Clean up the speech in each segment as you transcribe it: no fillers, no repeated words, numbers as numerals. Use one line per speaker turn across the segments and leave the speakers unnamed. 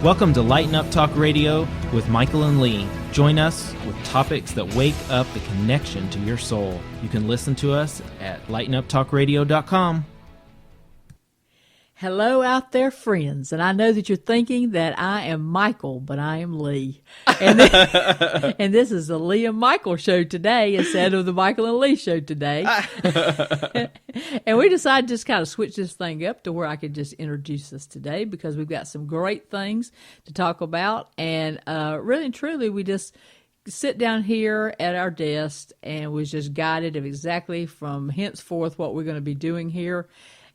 Welcome to Lighten Up Talk Radio with Michael and Lee. Join us with topics that wake up the connection to your soul. You can listen to us at lightenuptalkradio.com.
Hello out there, friends. And I know that you're thinking that I am Michael, but I am Lee. And this is the Lee and Michael show today instead of the Michael and Lee show today. And we decided to just kind of switch this thing up to where I could just introduce us today because we've got some great things to talk about. And really and truly, we just sit down here at our desk and was just guided of exactly from henceforth what we're going to be doing here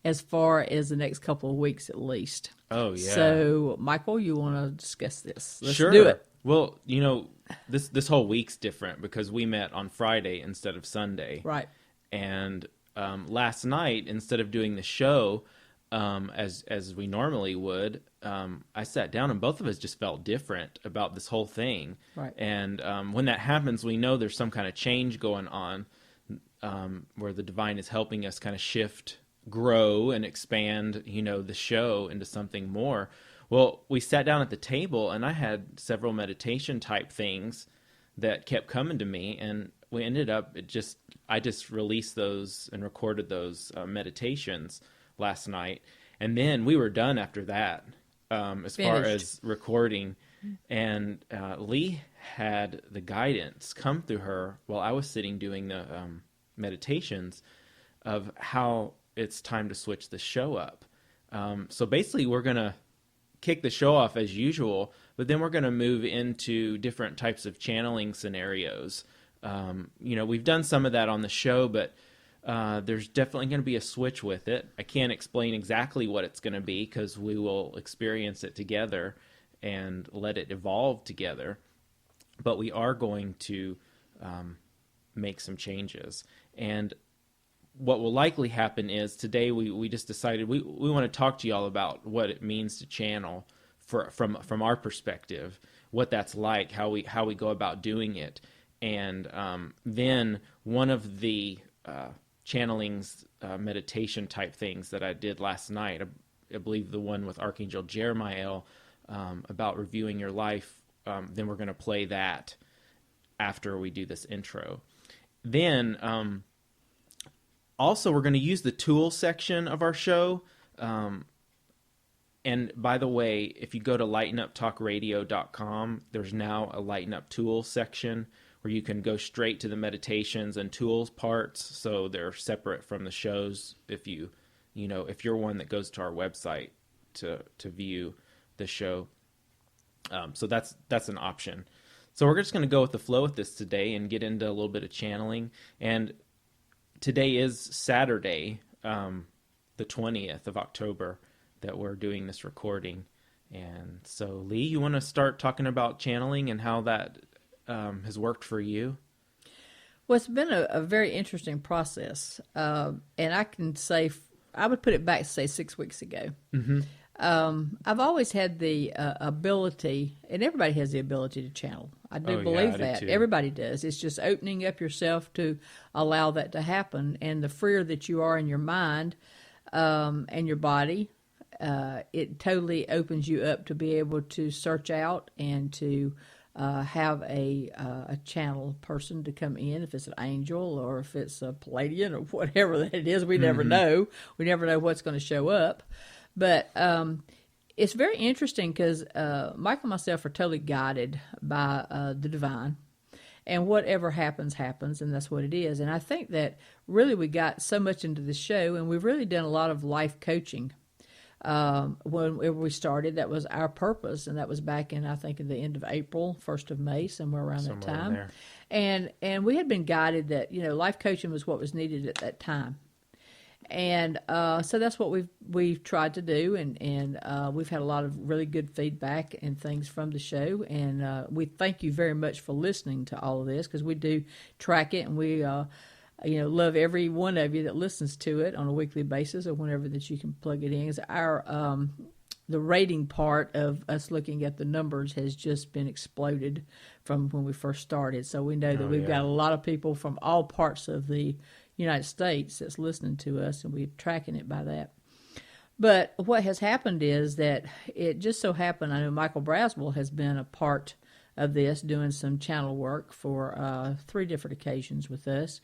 as far as the next couple of weeks at least.
Oh, yeah.
So, Michael, you want to discuss this? Let's
Sure.
do it.
Well, you know, this whole week's different because we met on Friday instead of Sunday.
Right.
And last night, instead of doing the show as we normally would, I sat down and both of us just felt different about this whole thing.
Right.
And when that happens, we know there's some kind of change going on where the divine is helping us kind of shift, grow, and expand, you know, the show into something more. Well, we sat down at the table and I had several meditation type things that kept coming to me, and we ended up I just released those and recorded those meditations last night, and then we were done after that as
Finished.
far as recording. And Lee had the guidance come through her while I was sitting doing the meditations of how it's time to switch the show up. So basically we're going to kick the show off as usual, but then we're going to move into different types of channeling scenarios. You know, we've done some of that on the show, but there's definitely going to be a switch with it. I can't explain exactly what it's going to be because we will experience it together and let it evolve together. But we are going to make some changes. And what will likely happen is today we just decided we want to talk to y'all about what it means to channel from our perspective, what that's like, how we go about doing it. And then one of the channelings, meditation type things that I did last night, I believe the one with Arch Angel Jeremiel about reviewing your life, then we're going to play that after we do this intro. Then also, we're going to use the tools section of our show. And by the way, if you go to lightenuptalkradio.com, there's now a Lighten Up Tools section where you can go straight to the meditations and tools parts. So they're separate from the shows if if you're one that goes to our website to view the show. So that's an option. So we're just going to go with the flow with this today and get into a little bit of channeling. And today is Saturday, the 20th of October, that we're doing this recording. And so, Lee, you want to start talking about channeling and how that has worked for you?
Well, it's been a very interesting process. And I can say, I would put it back, say, 6 weeks ago. Mm-hmm. I've always had the ability, and everybody has the ability to channel. I do believe that. Everybody does. It's just opening up yourself to allow that to happen. And the freer that you are in your mind and your body, it totally opens you up to be able to search out and to have a channel person to come in, if it's an angel or if it's a Palladian or whatever that it is. We never know. We never know what's going to show up. But it's very interesting because Michael and myself are totally guided by the divine. And whatever happens, happens, and that's what it is. And I think that really we got so much into the show, and we've really done a lot of life coaching. When we started, that was our purpose, and that was back in, I think, at the end of April, 1st of May, somewhere around that time. And we had been guided that, life coaching was what was needed at that time. And so that's what we've tried to do, and we've had a lot of really good feedback and things from the show, and we thank you very much for listening to all of this, because we do track it, and we love every one of you that listens to it on a weekly basis or whenever that you can plug it in. It's the rating part of us looking at the numbers has just been exploded from when we first started, so we know that we've got a lot of people from all parts of the United States that's listening to us, and we're tracking it by that. But what has happened is that it just so happened, I know Michael Braswell has been a part of this, doing some channel work for 3 different occasions with us.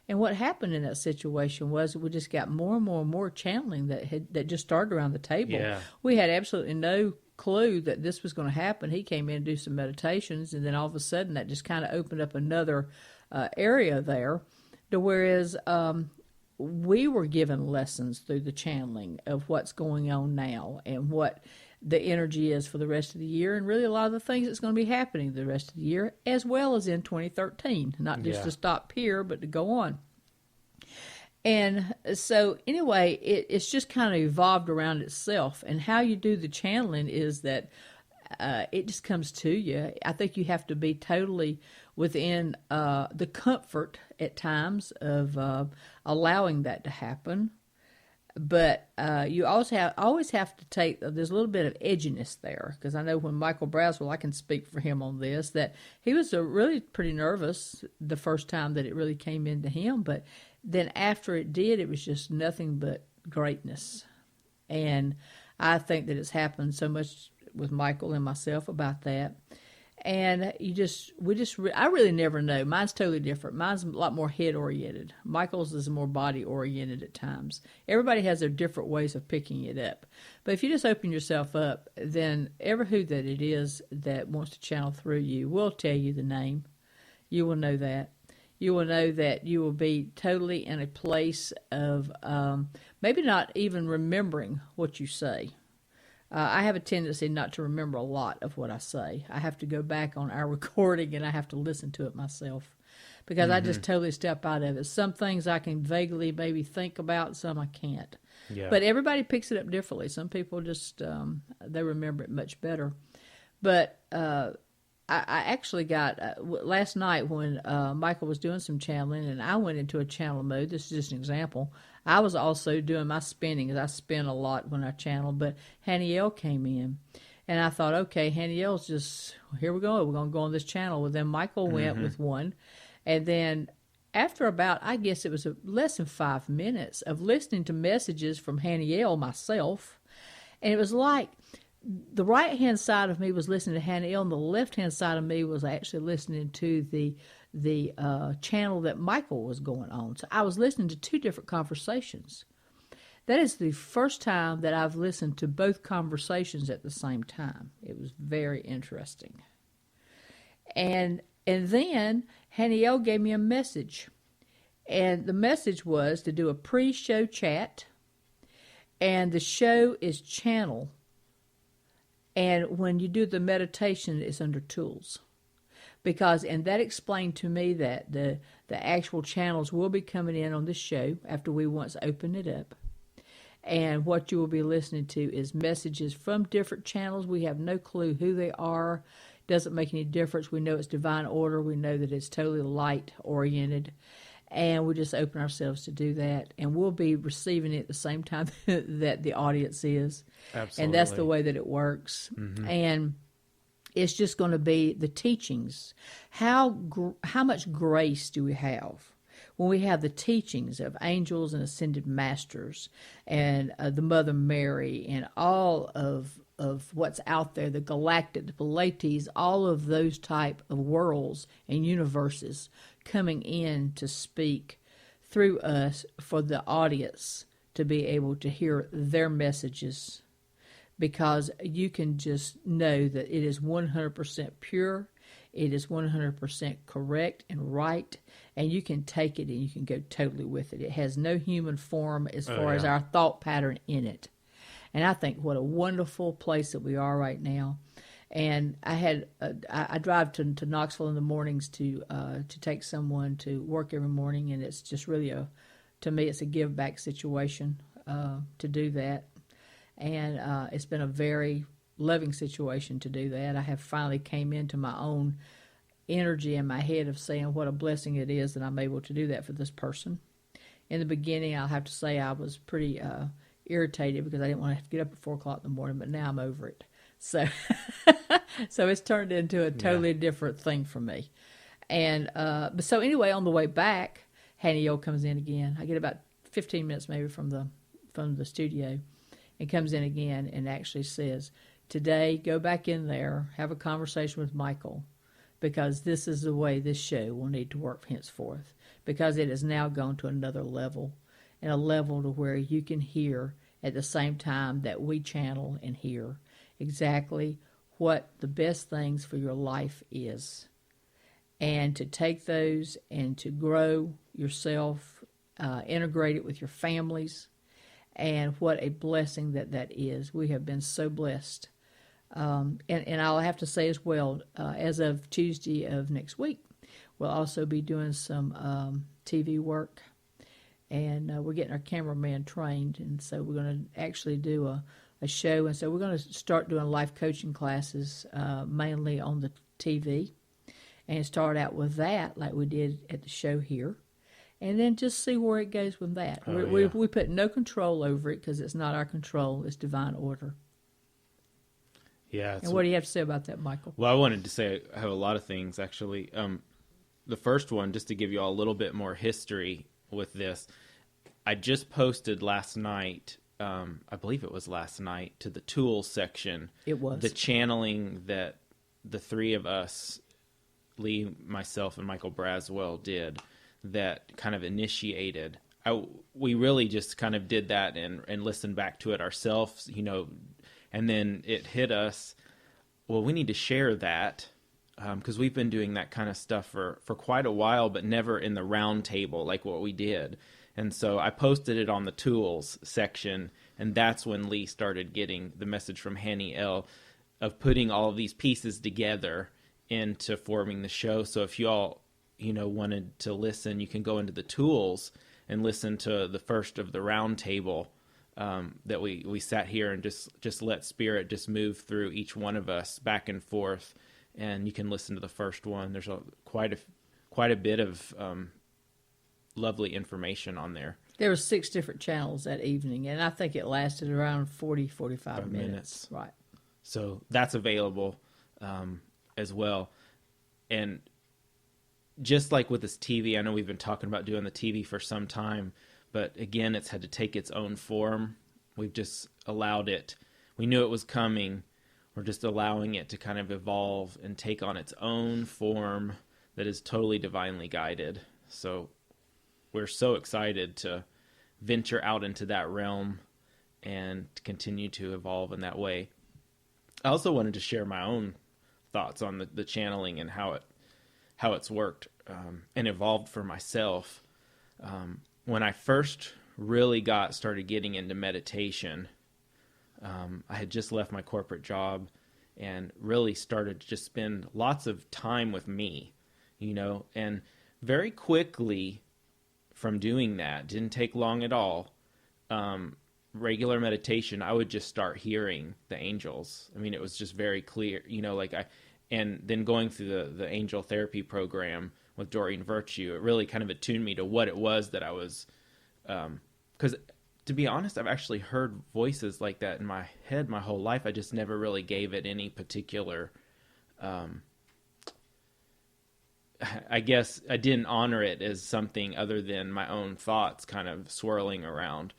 And what happened in that situation was we just got more and more and more channeling that just started around the table.
Yeah.
We had absolutely no clue that this was going to happen. He came in to do some meditations, and then all of a sudden that just kind of opened up another area there. To whereas we were given lessons through the channeling of what's going on now and what the energy is for the rest of the year, and really a lot of the things that's going to be happening the rest of the year, as well as in 2013. Not just to stop here, but to go on. And so anyway, it's just kind of evolved around itself. And how you do the channeling is that it just comes to you. I think you have to be totally within the comfort at times of allowing that to happen. But you also always have to take, there's a little bit of edginess there, because I know when Michael Braswell, I can speak for him on this, that he was really pretty nervous the first time that it really came into him, but then after it did, it was just nothing but greatness. And I think that it's happened so much with Michael and myself about that. And I really never know. Mine's totally different. Mine's a lot more head oriented. Michael's is more body oriented at times. Everybody has their different ways of picking it up. But if you just open yourself up, then every who that it is that wants to channel through you will tell you the name. You will know that. You will know that you will be totally in a place of maybe not even remembering what you say. I have a tendency not to remember a lot of what I say. I have to go back on our recording and I have to listen to it myself, because I just totally step out of it. Some things I can vaguely maybe think about, some I can't.
Yeah.
But everybody picks it up differently. Some people just, they remember it much better. But I actually got, last night when Michael was doing some channeling and I went into a channel mode, this is just an example, I was also doing my spinning, because I spin a lot when I channel, but Haniel came in. And I thought, okay, Haniel's just, here we go, we're going to go on this channel. Well, then Michael went with one. And then after about, I guess it was less than 5 minutes of listening to messages from Haniel myself, and it was like the right-hand side of me was listening to Haniel, and the left-hand side of me was actually listening to the channel that Michael was going on. So I was listening to 2 different conversations. That is the first time that I've listened to both conversations at the same time. It was very interesting. And then Haniel gave me a message. And the message was to do a pre-show chat. And the show is channel. And when you do the meditation, it's under tools. And that explained to me that the actual channels will be coming in on this show after we once open it up. And what you will be listening to is messages from different channels. We have no clue who they are. Doesn't make any difference. We know it's divine order. We know that it's totally light oriented. And we just open ourselves to do that. And we'll be receiving it at the same time that the audience is.
Absolutely.
And that's the way that it works. Mm-hmm. And it's just going to be the teachings. How much grace do we have when we have the teachings of angels and ascended masters and the Mother Mary and all of what's out there, the galactic, the Pleiades, all of those type of worlds and universes coming in to speak through us for the audience to be able to hear their messages. Because you can just know that it is 100% pure, it is 100% correct and right, and you can take it and you can go totally with it. It has no human form as far as our thought pattern in it. And I think what a wonderful place that we are right now. And I drive to Knoxville in the mornings to take someone to work every morning, and it's just really to me it's a give back situation to do that. And it's been a very loving situation to do that. I have finally came into my own energy in my head of saying what a blessing it is that I'm able to do that for this person. In the beginning, I'll have to say I was pretty irritated because I didn't want to have to get up at 4 o'clock in the morning, but now I'm over it. So, so it's turned into a totally different thing for me. And but so anyway, on the way back, Haniel comes in again. I get about 15 minutes maybe from the studio. and comes in again and actually says, today, go back in there, have a conversation with Michael, because this is the way this show will need to work henceforth, because it has now gone to another level, and a level to where you can hear at the same time that we channel and hear exactly what the best things for your life is, and to take those and to grow yourself, integrate it with your families, and what a blessing that is. We have been so blessed. And I'll have to say as well, as of Tuesday of next week, we'll also be doing some TV work, and we're getting our cameraman trained, and so we're going to actually do a show, and so we're going to start doing life coaching classes, mainly on the TV, and start out with that like we did at the show here, and then just see where it goes with that. We put no control over it, because it's not our control, it's divine order.
Yeah.
And what do you have to say about that, Michael?
Well, I wanted to say I have a lot of things, actually. The first one, just to give you all a little bit more history with this, I just posted last night, I believe it was last night, to the tools section.
It was.
The channeling that the three of us, Lee, myself, and Michael Braswell, did that kind of initiated. We really just kind of did that and listened back to it ourselves, and then it hit us, well, we need to share that, because we've been doing that kind of stuff for quite a while, but never in the round table like what we did. And so I posted it on the tools section, and that's when Lee started getting the message from Hanny L of putting all of these pieces together into forming the show. So if you all, wanted to listen, you can go into the tools and listen to the first of the round table. That we sat here and just let Spirit just move through each one of us back and forth, and you can listen to the first one. There's quite a bit of lovely information on there.
There were 6 different channels that evening, and I think it lasted around 45 minutes. Right.
So that's available as well. And just like with this TV, I know we've been talking about doing the TV for some time, but again, it's had to take its own form. We've just allowed it. We knew it was coming. We're just allowing it to kind of evolve and take on its own form that is totally divinely guided. So we're so excited to venture out into that realm and to continue to evolve in that way. I also wanted to share my own thoughts on the channeling and how it's worked and evolved for myself. When I first really started getting into meditation, I had just left my corporate job and really started to just spend lots of time with me, and very quickly from doing that, didn't take long at all, regular meditation, I would just start hearing the angels. I mean, it was just very clear, and then going through the angel therapy program with Doreen Virtue, it really kind of attuned me to what it was that I was, because to be honest, I've actually heard voices like that in my head my whole life. I just never really gave it any particular, I guess I didn't honor it as something other than my own thoughts kind of swirling around.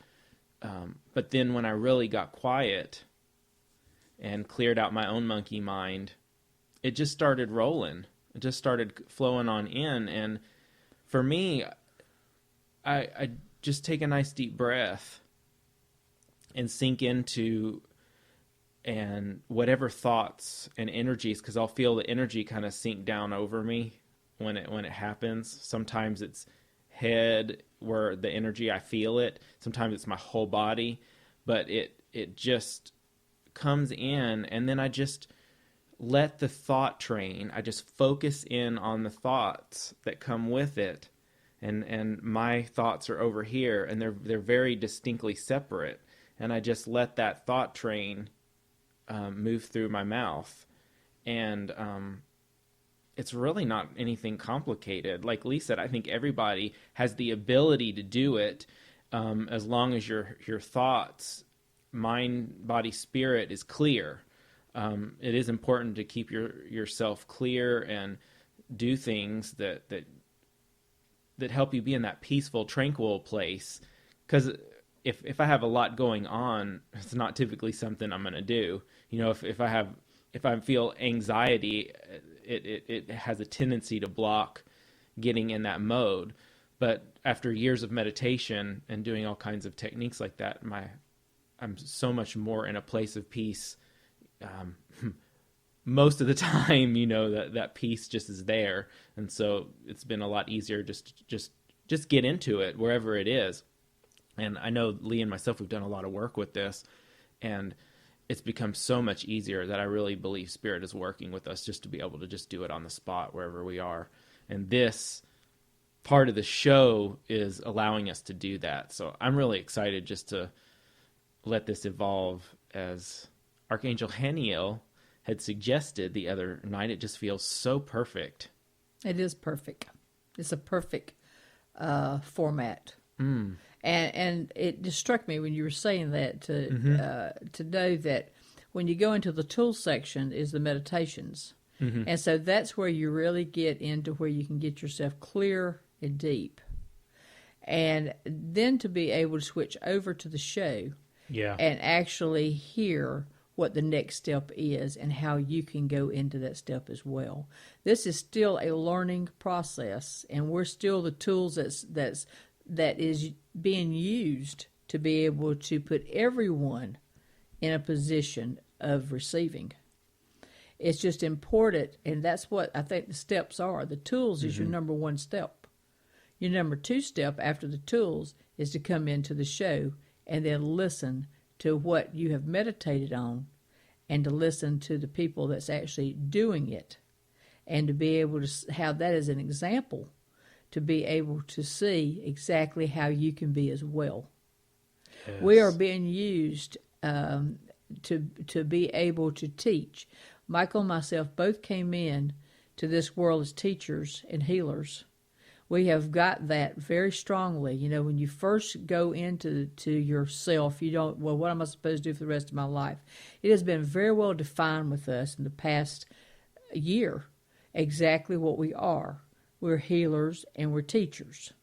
But then when I really got quiet and cleared out my own monkey mind, it just started rolling. It just started flowing on in. And for me, I just take a nice deep breath and sink into and whatever thoughts and energies, because I'll feel the energy kind of sink down over me when it happens. Sometimes it's head where the energy, I feel it. Sometimes it's my whole body, but it just comes in, and then I just let the thought train. I just focus in on the thoughts that come with it, and my thoughts are over here, and they're very distinctly separate, and I just let that thought train move through my mouth, and it's really not anything complicated. Like Lee said, I think everybody has the ability to do it, as long as your thoughts, mind, body, spirit is clear. It is important to keep yourself clear and do things that help you be in that peaceful, tranquil place. Because if I have a lot going on, it's not typically something I'm going to do. You know, if I feel anxiety, it has a tendency to block getting in that mode. But after years of meditation and doing all kinds of techniques like that, I'm so much more in a place of peace. Most of the time, you know, that peace just is there. And so it's been a lot easier just get into it wherever it is. And I know Lee and myself, we've done a lot of work with this, and it's become so much easier that I really believe Spirit is working with us just to be able to just do it on the spot wherever we are. And this part of the show is allowing us to do that. So I'm really excited just to let this evolve, as Archangel Haniel had suggested the other night. It just feels so perfect.
It is perfect. It's a perfect format.
Mm.
And it just struck me when you were saying that to know that when you go into the tools section is the meditations.
Mm-hmm.
And so that's where you really get into where you can get yourself clear and deep. And then to be able to switch over to the show and actually hear what the next step is and how you can go into that step as well. This is still a learning process, and we're still the tools that is being used to be able to put everyone in a position of receiving. It's just important, and that's what I think the steps are. The tools is your number one step. Your number two step after the tools is to come into the show and then listen to what you have meditated on, and to listen to the people that's actually doing it, and to be able to have that as an example, to be able to see exactly how you can be as well.
Yes.
We are being used to be able to teach. Michael and myself both came in to this world as teachers and healers. We have got that very strongly. You know, when you first go into yourself, you don't, well, what am I supposed to do for the rest of my life? It has been very well defined with us in the past year exactly what we are. We're healers and we're teachers,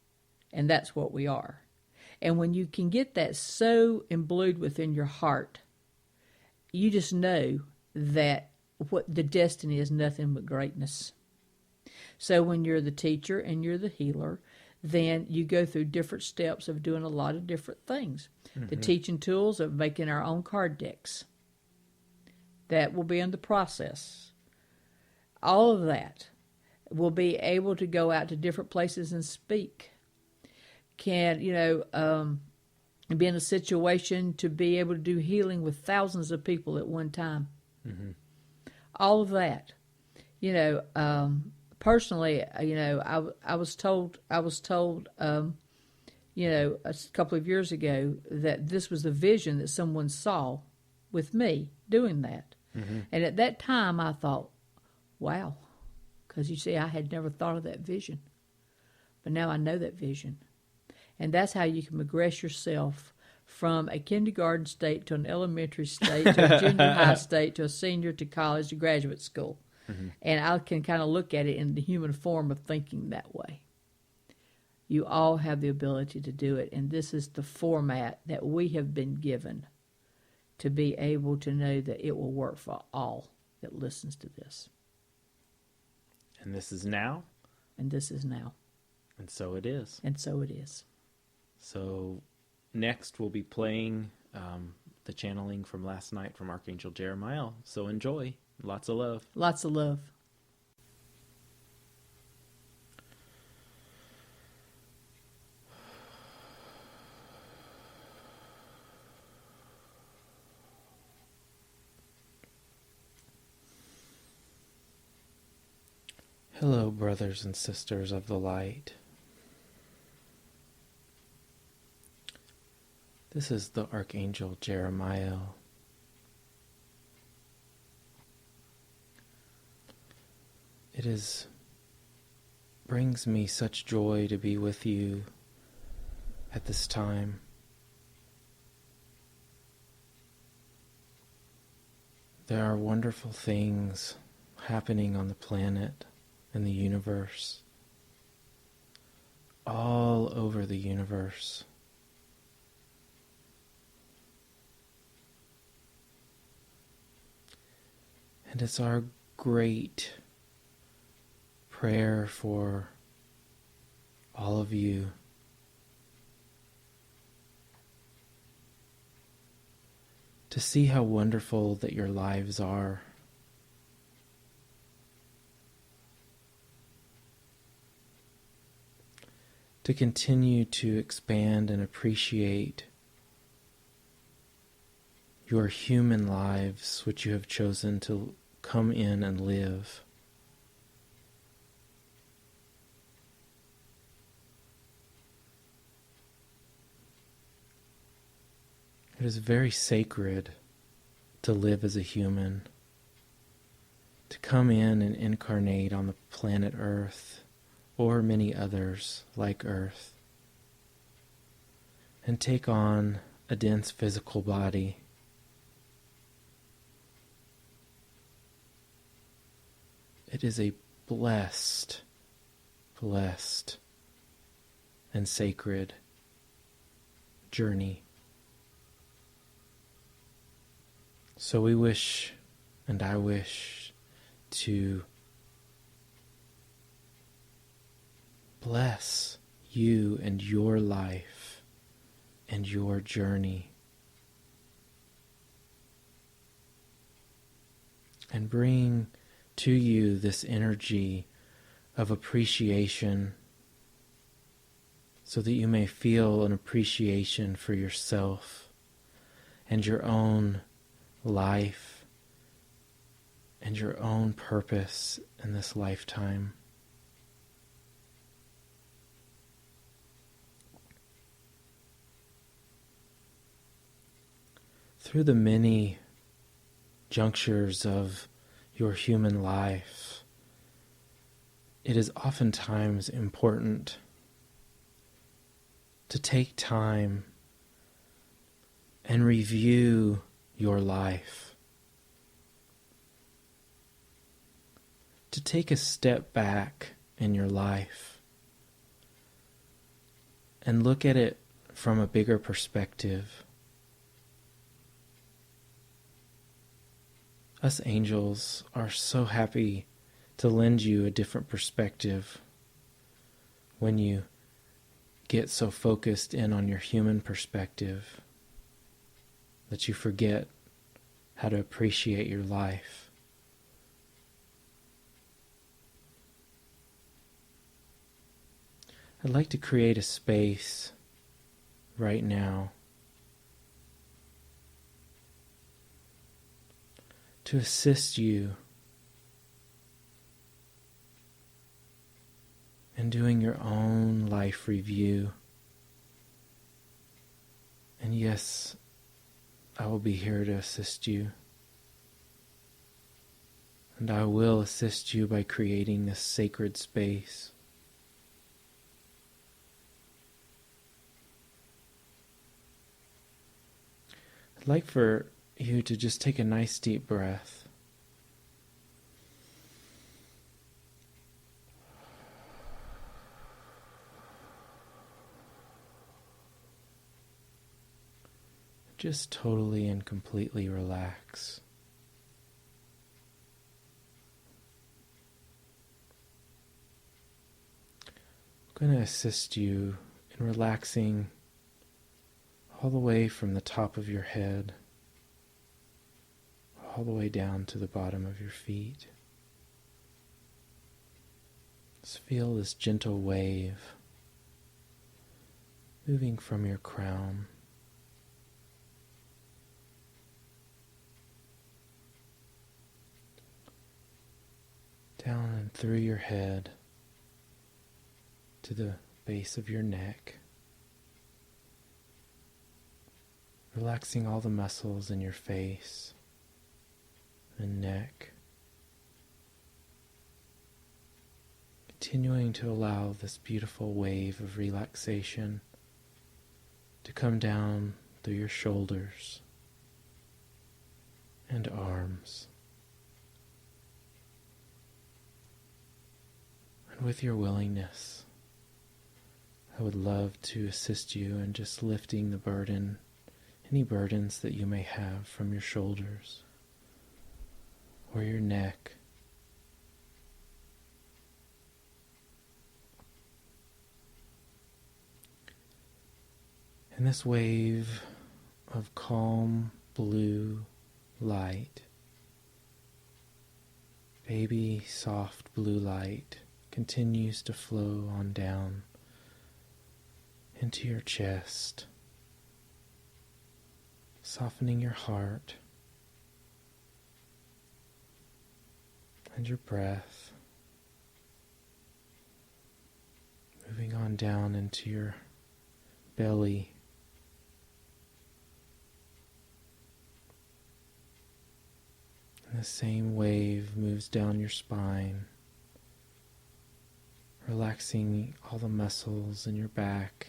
and that's what we are. And when you can get that so imbued within your heart, you just know that what the destiny is nothing but greatness. So when you're the teacher and you're the healer, then you go through different steps of doing a lot of different things. Mm-hmm. The teaching tools of making our own card decks. That will be in the process. All of that will be able to go out to different places and speak. Can, be in a situation to be able to do healing with thousands of people at one time.
Mm-hmm.
All of that. Personally, I was told, a couple of years ago that this was the vision that someone saw with me doing that. Mm-hmm. And at that time, I thought, wow, because you see, I had never thought of that vision. But now I know that vision. And that's how you can progress yourself from a kindergarten state to an elementary state to a junior high state to a senior to college to graduate school. Mm-hmm. And I can kind of look at it in the human form of thinking that way. You all have the ability to do it, and this is the format that we have been given to be able to know that it will work for all that listens to this.
And this is now?
And this is now.
And so it is.
And so it is.
So next we'll be playing the channeling from last night from Archangel Jeremiel. So enjoy. Lots of love.
Lots of love.
Hello, brothers and sisters of the light. This is the Archangel Jeremiel. It brings me such joy to be with you at this time. There are wonderful things happening on the planet and the universe, all over the universe. And it's our great prayer for all of you to see how wonderful that your lives are. To continue to expand and appreciate your human lives, which you have chosen to come in and live. It is very sacred to live as a human, to come in and incarnate on the planet Earth, or many others like Earth, and take on a dense physical body. It is a blessed, and sacred journey. So we wish, and I wish, to bless you and your life and your journey, and bring to you this energy of appreciation so that you may feel an appreciation for yourself and your own life and your own purpose in this lifetime. Through the many junctures of your human life, it is oftentimes important to take time and review your life, to take a step back in your life and look at it from a bigger perspective. Us angels are so happy to lend you a different perspective when you get so focused in on your human perspective that you forget how to appreciate your life. I'd like to create a space right now to assist you in doing your own life review. And yes, I will be here to assist you. And I will assist you by creating this sacred space. I'd like for you to just take a nice deep breath. Just totally and completely relax. I'm going to assist you in relaxing all the way from the top of your head, all the way down to the bottom of your feet. Just feel this gentle wave moving from your crown down and through your head to the base of your neck, relaxing all the muscles in your face and neck, continuing to allow this beautiful wave of relaxation to come down through your shoulders and arms. And with your willingness, I would love to assist you in just lifting the burden, any burdens that you may have from your shoulders. or your neck. And this wave of calm blue light, baby soft blue light, continues to flow on down into your chest, softening your heart and your breath, moving on down into your belly, and the same wave moves down your spine, relaxing all the muscles in your back,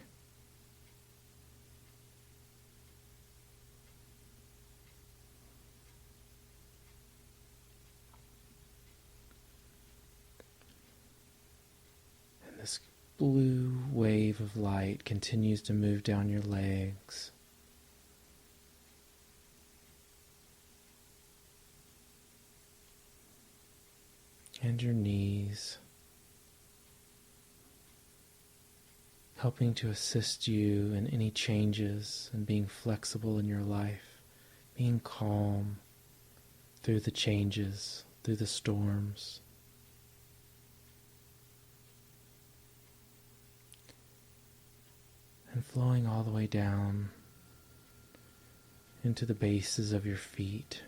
and this blue wave of light continues to move down your legs, and your knees, helping to assist you in any changes and being flexible in your life, being calm through the changes, through the storms. And flowing all the way down into the bases of your feet,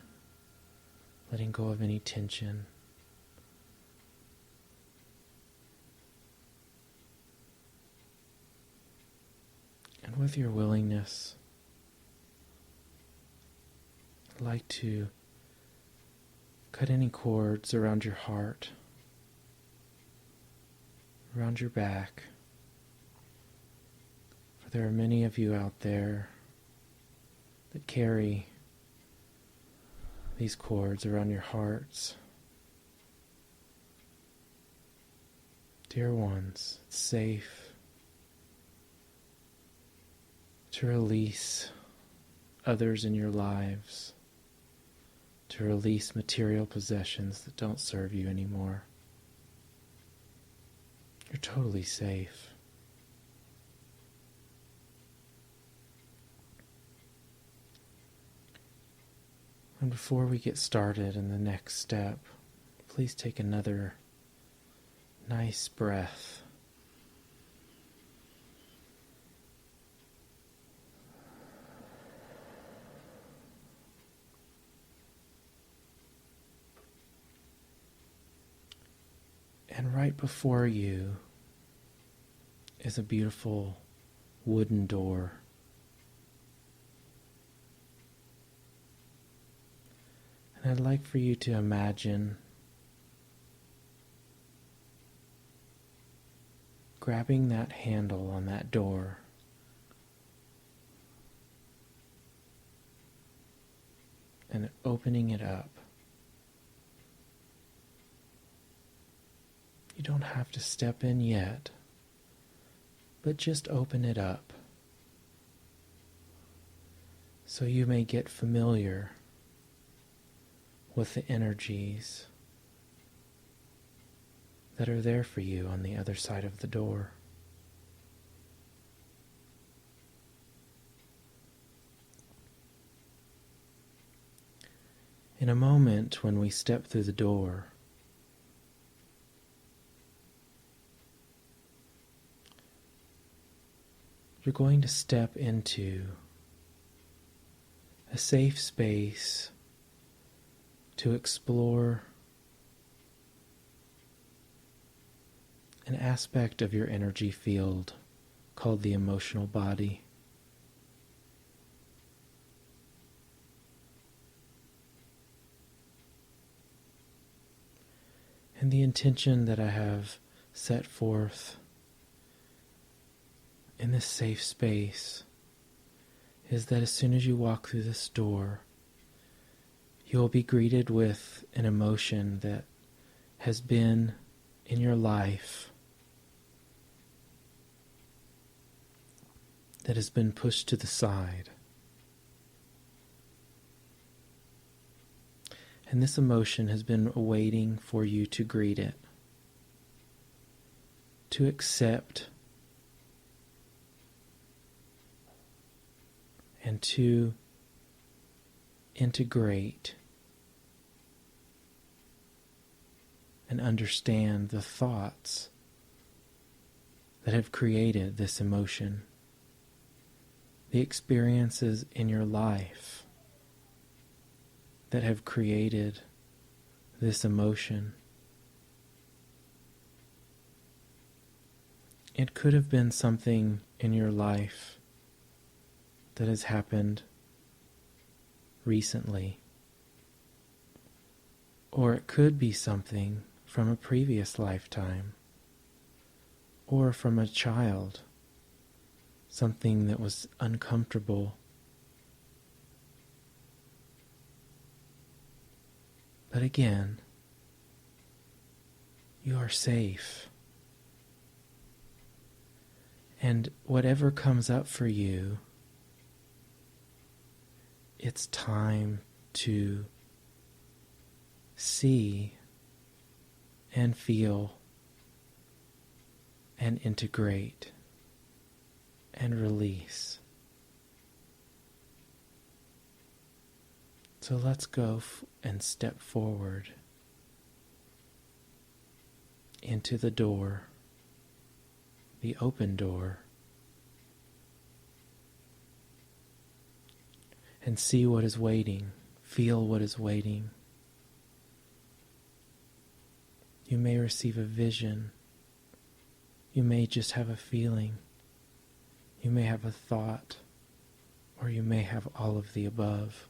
letting go of any tension. And with your willingness, I'd like to cut any cords around your heart, around your back. For there are many of you out there that carry these cords around your hearts. Dear ones, it's safe to release others in your lives, to release material possessions that don't serve you anymore. You're totally safe. And before we get started in the next step, please take another nice breath. And right before you is a beautiful wooden door. And I'd like for you to imagine grabbing that handle on that door and opening it up. You don't have to step in yet, but just open it up so you may get familiar with the energies that are there for you on the other side of the door. In a moment, when we step through the door, you're going to step into a safe space to explore an aspect of your energy field called the emotional body. And the intention that I have set forth in this safe space is that as soon as you walk through this door, you will be greeted with an emotion that has been in your life, that has been pushed to the side. And this emotion has been waiting for you to greet it, to accept, and to integrate and understand the thoughts that have created this emotion, the experiences in your life that have created this emotion. It could have been something in your life that has happened recently, or it could be something from a previous lifetime, or from a child, something that was uncomfortable. But again, you are safe. And whatever comes up for you, it's time to see and feel and integrate and release. So let's go and step forward into the door, the open door, and see what is waiting, feel what is waiting. You may receive a vision. You may just have a feeling. You may have a thought, or you may have all of the above.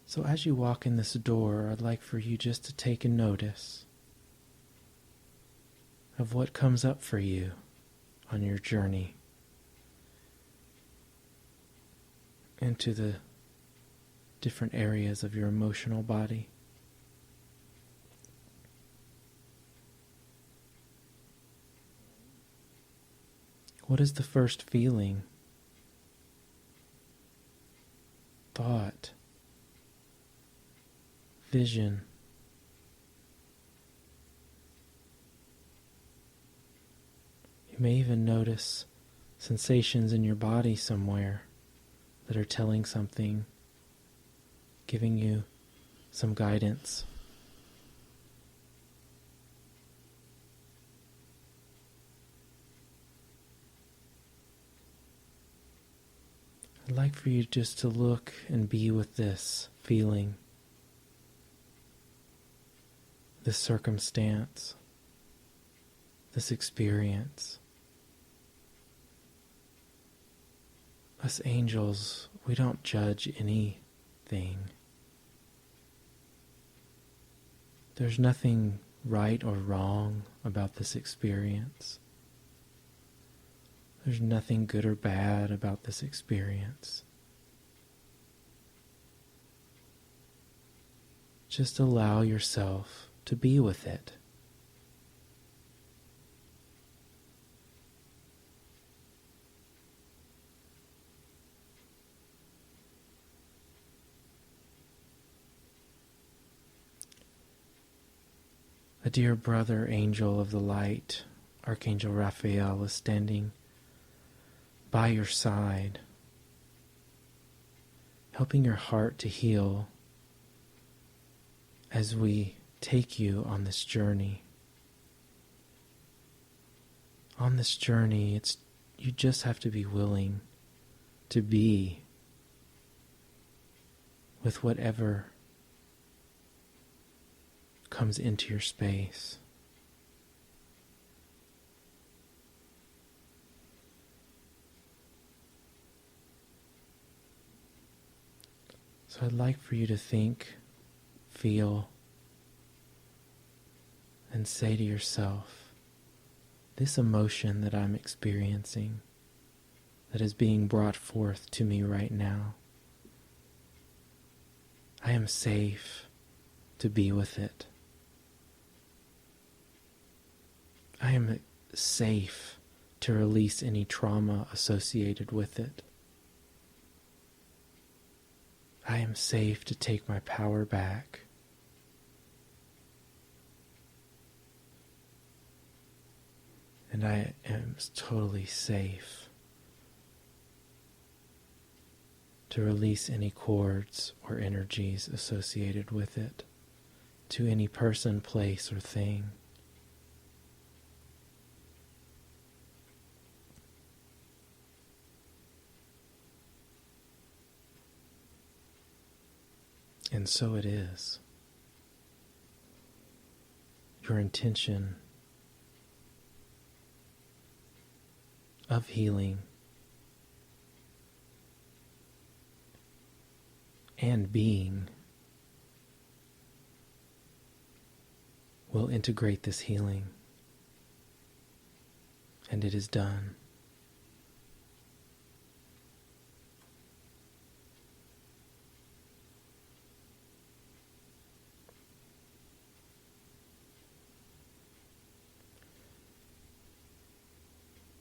So as you walk in this door, I'd like for you just to take a notice of what comes up for you on your journey into the different areas of your emotional body. What is the first feeling, thought, vision? You may even notice sensations in your body somewhere that are telling something, giving you some guidance. I'd like for you just to look and be with this feeling, this circumstance, this experience. Us angels, we don't judge anything. There's nothing right or wrong about this experience. There's nothing good or bad about this experience. Just allow yourself to be with it. A dear brother angel of the light, Archangel Raphael, is standing by your side, helping your heart to heal as we take you on this journey. On this journey, you just have to be willing to be with whatever comes into your space. So I'd like for you to think, feel, and say to yourself, this emotion that I'm experiencing, that is being brought forth to me right now, I am safe to be with it. I am safe to release any trauma associated with it. I am safe to take my power back. And I am totally safe to release any cords or energies associated with it to any person, place, or thing. And so it is. Your intention of healing and being will integrate this healing, and it is done.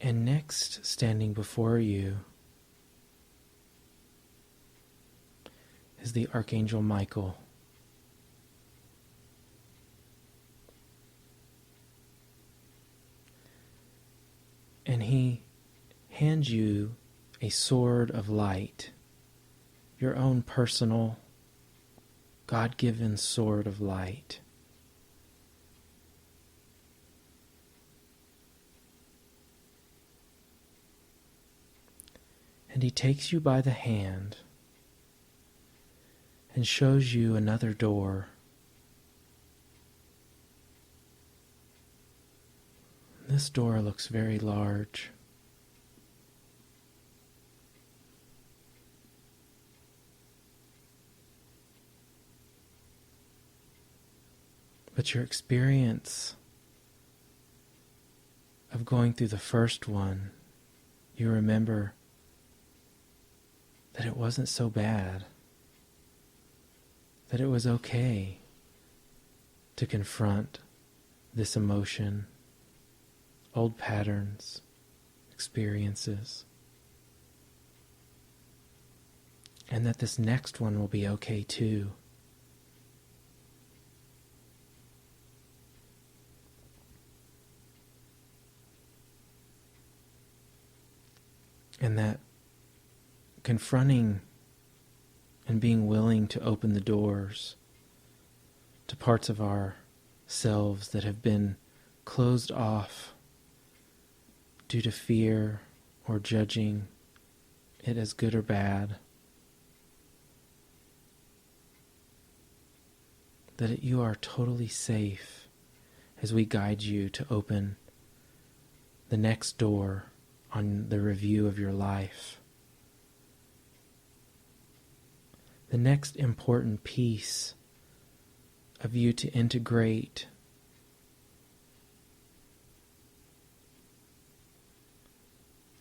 And next, standing before you, is the Archangel Michael. And he hands you a sword of light, your own personal, God-given sword of light. And he takes you by the hand and shows you another door. This door looks very large. But your experience of going through the first one, you remember that it wasn't so bad, that it was okay to confront this emotion, old patterns, experiences, and that this next one will be okay too. And that confronting and being willing to open the doors to parts of ourselves that have been closed off due to fear or judging it as good or bad, that you are totally safe as we guide you to open the next door on the review of your life. The next important piece of you to integrate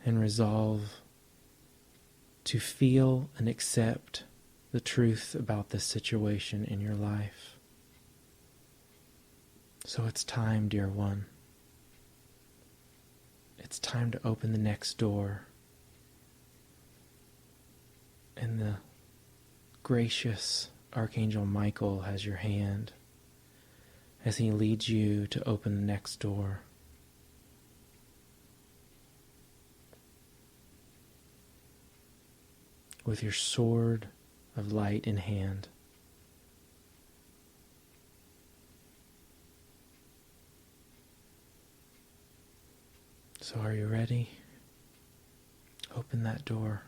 and resolve to feel and accept the truth about this situation in your life. So it's time, dear one. It's time to open the next door. And the gracious Archangel Michael has your hand as he leads you to open the next door. With your sword of light in hand. So are you ready? Open that door.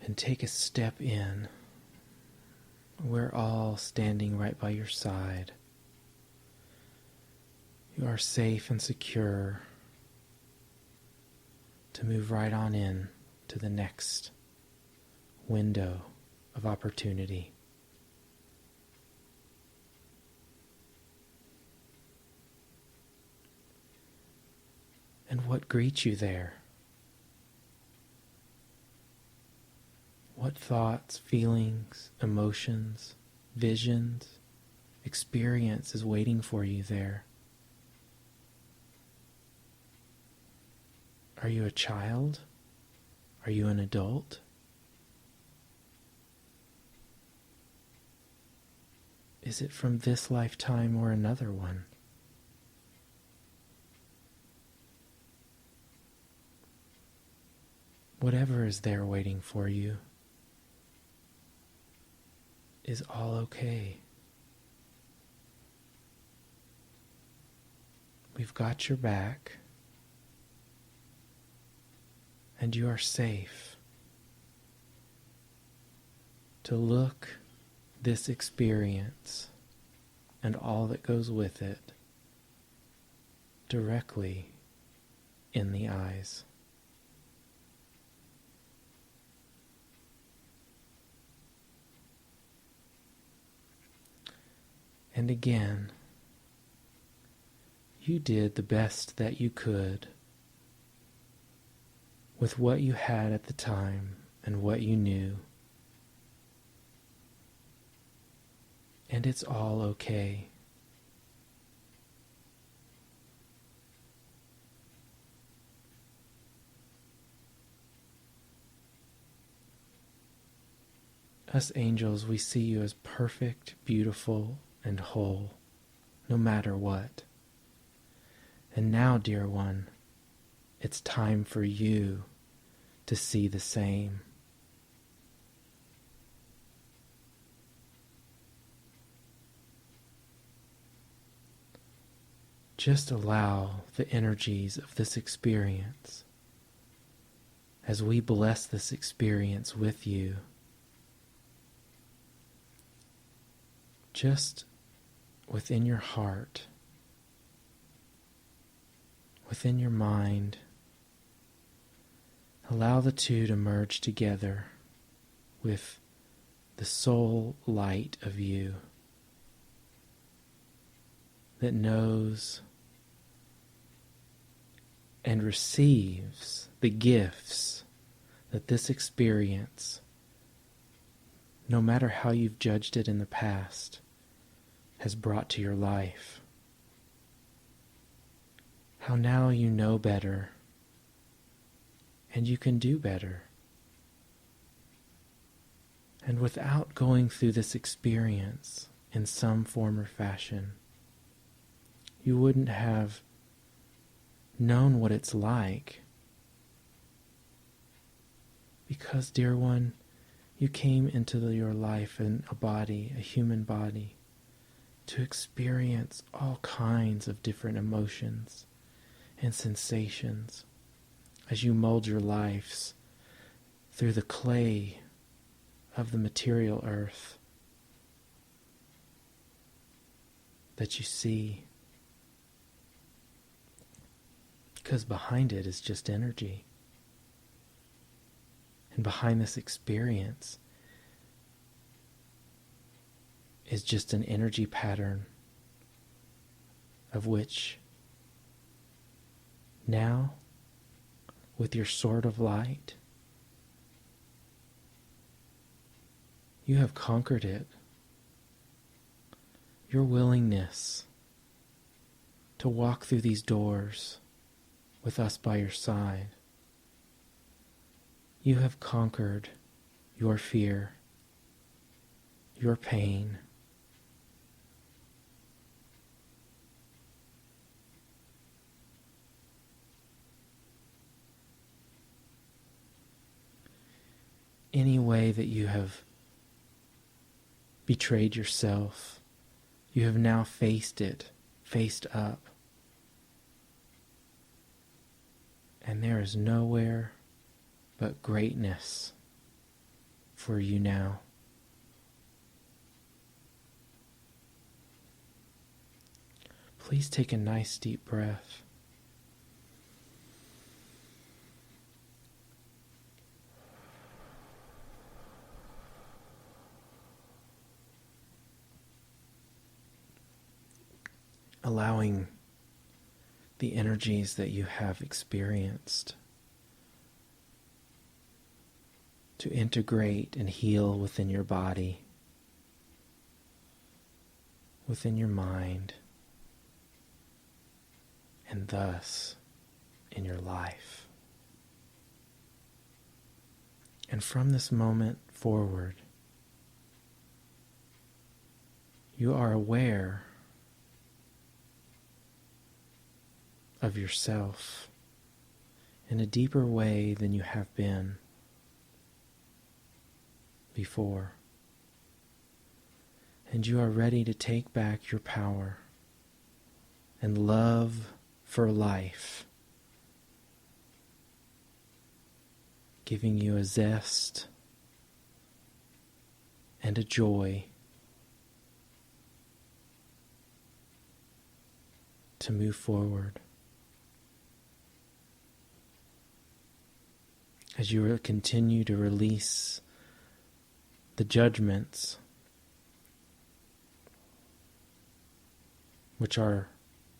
And take a step in. We're all standing right by your side. You are safe and secure to move right on in to the next window of opportunity. And what greets you there? What What thoughts, feelings, emotions, visions, experience is waiting for you there? Are you a child? Are you an adult? Is it from this lifetime or another one? Whatever is there waiting for you is all okay. We've got your back, and you are safe to look this experience and all that goes with it directly in the eyes. And again, you did the best that you could with what you had at the time and what you knew. And it's all okay. Us angels, we see you as perfect, beautiful, and whole, no matter what. And now, dear one, it's time for you to see the same. Just allow the energies of this experience, as we bless this experience with you, just within your heart, within your mind, allow the two to merge together with the soul light of you that knows and receives the gifts that this experience, no matter how you've judged it in the past, has brought to your life. How now you know better, and you can do better. And without going through this experience in some form or fashion, you wouldn't have known what it's like. Because, dear one, you came into your life in a body, a human body, to experience all kinds of different emotions and sensations as you mold your lives through the clay of the material earth that you see. Because behind it is just energy. And behind this experience is just an energy pattern of which now, with your sword of light, you have conquered it. Your willingness to walk through these doors with us by your side, you have conquered your fear, your pain, any way that you have betrayed yourself, you have now faced it, faced up. And there is nowhere but greatness for you now. Please take a nice deep breath. Allowing the energies that you have experienced to integrate and heal within your body, within your mind, and thus in your life. And from this moment forward, you are aware of yourself in a deeper way than you have been before. And you are ready to take back your power and love for life, giving you a zest and a joy to move forward. As you continue to release the judgments which are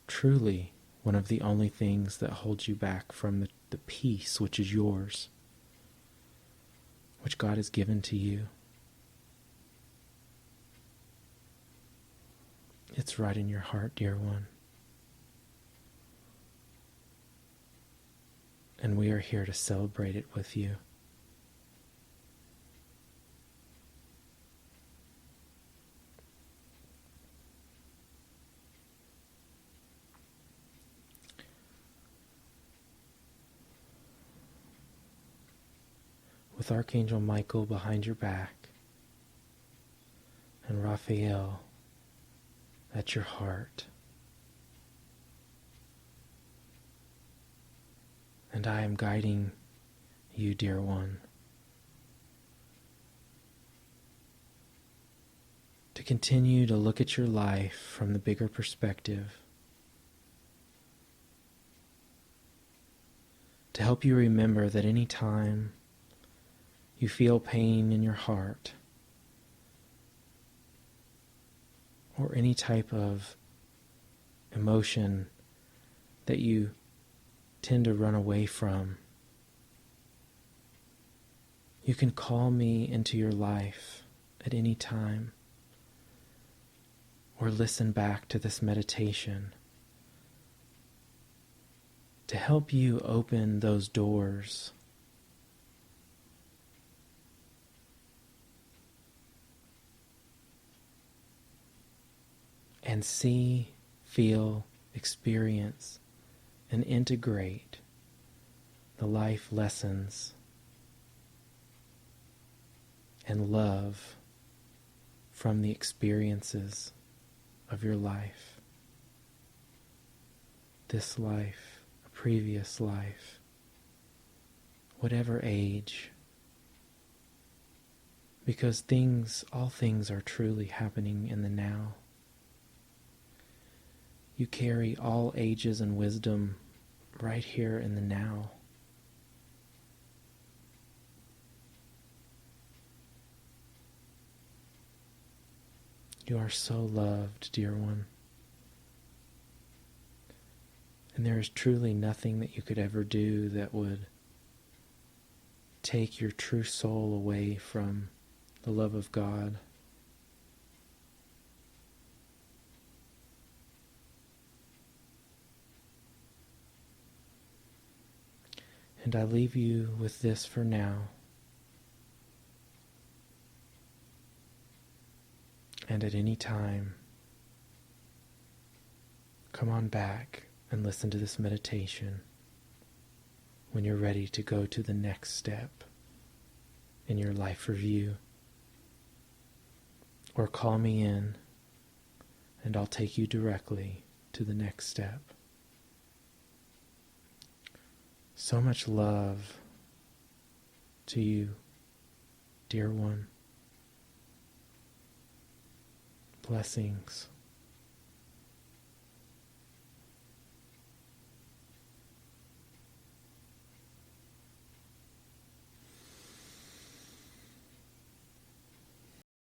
truly one of the only things that hold you back from the peace which is yours, which God has given to you. It's right in your heart, dear one. And we are here to celebrate it with you. With Archangel Michael behind your back and Raphael at your heart. And I am guiding you, dear one, to continue to look at your life from the bigger perspective, to help you remember that any time you feel pain in your heart, or any type of emotion that you tend to run away from, you can call me into your life at any time, or listen back to this meditation to help you open those doors and see, feel, experience, and integrate the life lessons and love from the experiences of your life. This life, a previous life, whatever age, because all things are truly happening in the now. You carry all ages and wisdom right here in the now. You are so loved, dear one. And there is truly nothing that you could ever do that would take your true soul away from the love of God. And I leave you with this for now. And at any time, come on back and listen to this meditation when you're ready to go to the next step in your life review. Or call me in and I'll take you directly to the next step. So much love to you, dear one. Blessings.